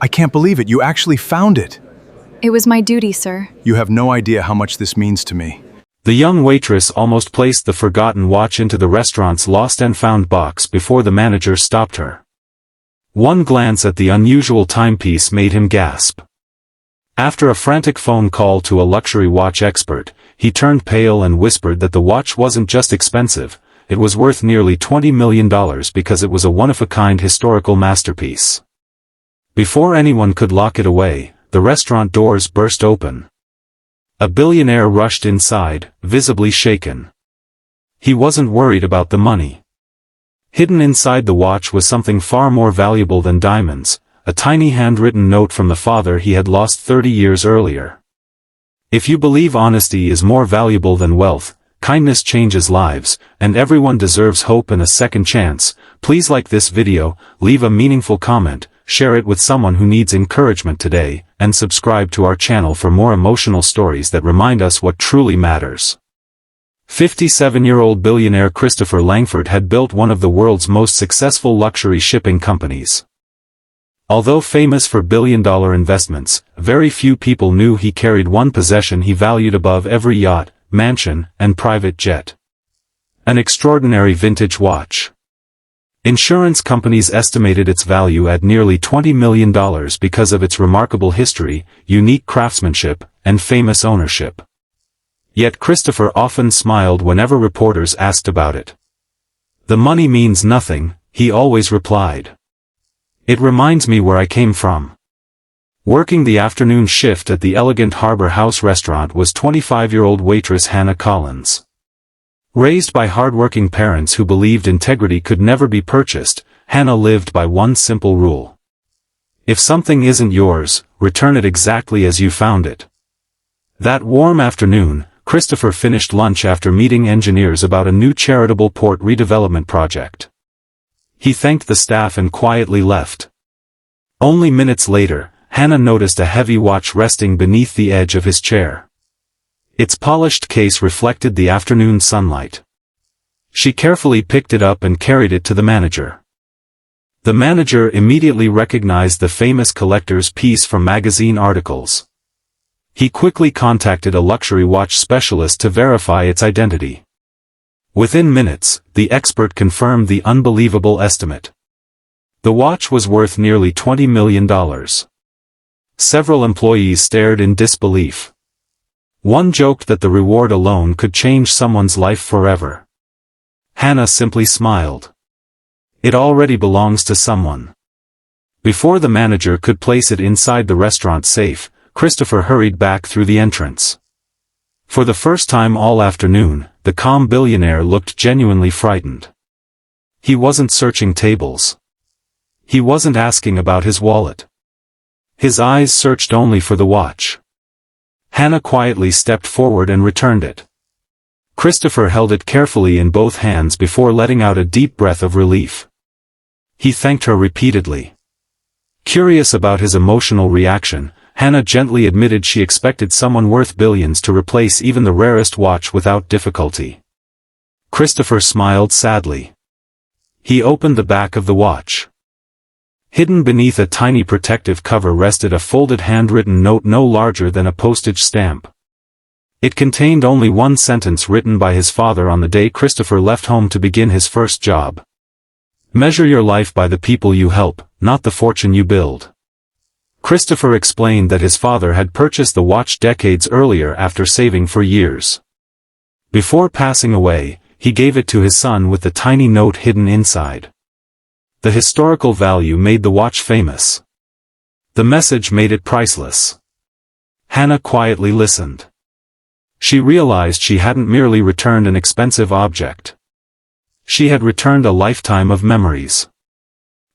I can't believe it. You actually found it. It was my duty, sir. You have no idea how much this means to me. The young waitress almost placed the forgotten watch into the restaurant's lost and found box before the manager stopped her. One glance at the unusual timepiece made him gasp. After a frantic phone call to a luxury watch expert, he turned pale and whispered that the watch wasn't just expensive, it was worth nearly $20 million because it was a one-of-a-kind historical masterpiece. Before anyone could lock it away, the restaurant doors burst open. A billionaire rushed inside, visibly shaken. He wasn't worried about the money. Hidden inside the watch was something far more valuable than diamonds, a tiny handwritten note from the father he had lost 30 years earlier. If you believe honesty is more valuable than wealth, kindness changes lives, and everyone deserves hope and a second chance, please like this video, leave a meaningful comment, share it with someone who needs encouragement today, and subscribe to our channel for more emotional stories that remind us what truly matters. 57-year-old billionaire Christopher Langford had built one of the world's most successful luxury shipping companies. Although famous for billion-dollar investments, very few people knew he carried one possession he valued above every yacht, mansion, and private jet. An extraordinary vintage watch. Insurance companies estimated its value at nearly $20 million because of its remarkable history, unique craftsmanship, and famous ownership. Yet Christopher often smiled whenever reporters asked about it. "The money means nothing," he always replied. "It reminds me where I came from." Working the afternoon shift at the elegant Harbor House restaurant was 25-year-old waitress Hannah Collins. Raised by hardworking parents who believed integrity could never be purchased, Hannah lived by one simple rule. If something isn't yours, return it exactly as you found it. That warm afternoon, Christopher finished lunch after meeting engineers about a new charitable port redevelopment project. He thanked the staff and quietly left. Only minutes later, Hannah noticed a heavy watch resting beneath the edge of his chair. Its polished case reflected the afternoon sunlight. She carefully picked it up and carried it to the manager. The manager immediately recognized the famous collector's piece from magazine articles. He quickly contacted a luxury watch specialist to verify its identity. Within minutes, the expert confirmed the unbelievable estimate. The watch was worth nearly $20 million. Several employees stared in disbelief. One joked that the reward alone could change someone's life forever. Hannah simply smiled. It already belongs to someone. Before the manager could place it inside the restaurant safe, Christopher hurried back through the entrance. For the first time all afternoon, the calm billionaire looked genuinely frightened. He wasn't searching tables. He wasn't asking about his wallet. His eyes searched only for the watch. Hannah quietly stepped forward and returned it. Christopher held it carefully in both hands before letting out a deep breath of relief. He thanked her repeatedly. Curious about his emotional reaction, Hannah gently admitted she expected someone worth billions to replace even the rarest watch without difficulty. Christopher smiled sadly. He opened the back of the watch. Hidden beneath a tiny protective cover rested a folded handwritten note no larger than a postage stamp. It contained only one sentence written by his father on the day Christopher left home to begin his first job. "Measure your life by the people you help, not the fortune you build." Christopher explained that his father had purchased the watch decades earlier after saving for years. Before passing away, he gave it to his son with the tiny note hidden inside. The historical value made the watch famous. The message made it priceless. Hannah quietly listened. She realized she hadn't merely returned an expensive object. She had returned a lifetime of memories.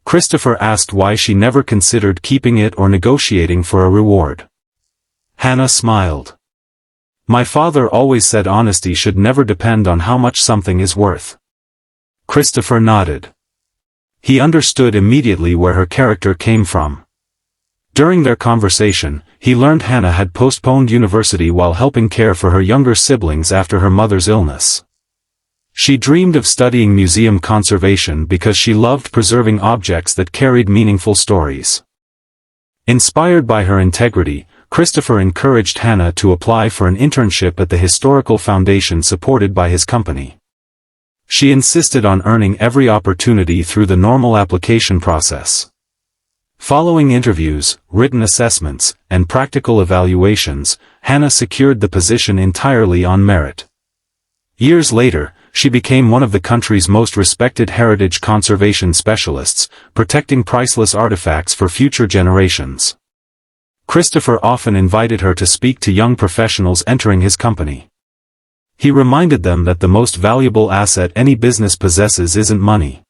Christopher asked why she never considered keeping it or negotiating for a reward. Hannah smiled. "My father always said honesty should never depend on how much something is worth." Christopher nodded. He understood immediately where her character came from. During their conversation, he learned Hannah had postponed university while helping care for her younger siblings after her mother's illness. She dreamed of studying museum conservation because she loved preserving objects that carried meaningful stories. Inspired by her integrity, Christopher encouraged Hannah to apply for an internship at the historical foundation supported by his company. She insisted on earning every opportunity through the normal application process. Following interviews, written assessments, and practical evaluations, Hannah secured the position entirely on merit. Years later, she became one of the country's most respected heritage conservation specialists, protecting priceless artifacts for future generations. Christopher often invited her to speak to young professionals entering his company. He reminded them that the most valuable asset any business possesses isn't money.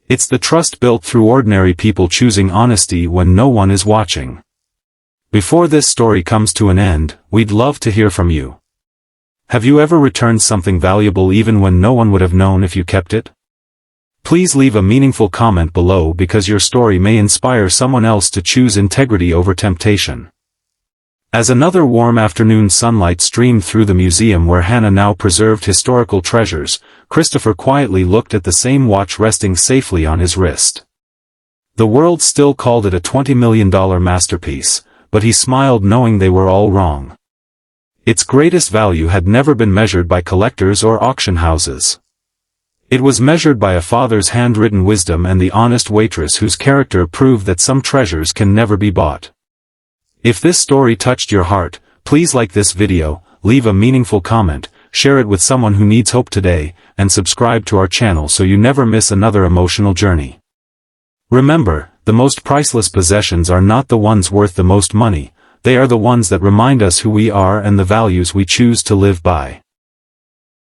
It's the trust built through ordinary people choosing honesty when no one is watching. Before this story comes to an end, we'd love to hear from you. Have you ever returned something valuable even when no one would have known if you kept it? Please leave a meaningful comment below because your story may inspire someone else to choose integrity over temptation. As another warm afternoon sunlight streamed through the museum where Hannah now preserved historical treasures, Christopher quietly looked at the same watch resting safely on his wrist. The world still called it a $20 million masterpiece, but he smiled knowing they were all wrong. Its greatest value had never been measured by collectors or auction houses. It was measured by a father's handwritten wisdom and the honest waitress whose character proved that some treasures can never be bought. If this story touched your heart, please like this video, leave a meaningful comment, share it with someone who needs hope today, and subscribe to our channel so you never miss another emotional journey. Remember, the most priceless possessions are not the ones worth the most money, they are the ones that remind us who we are and the values we choose to live by.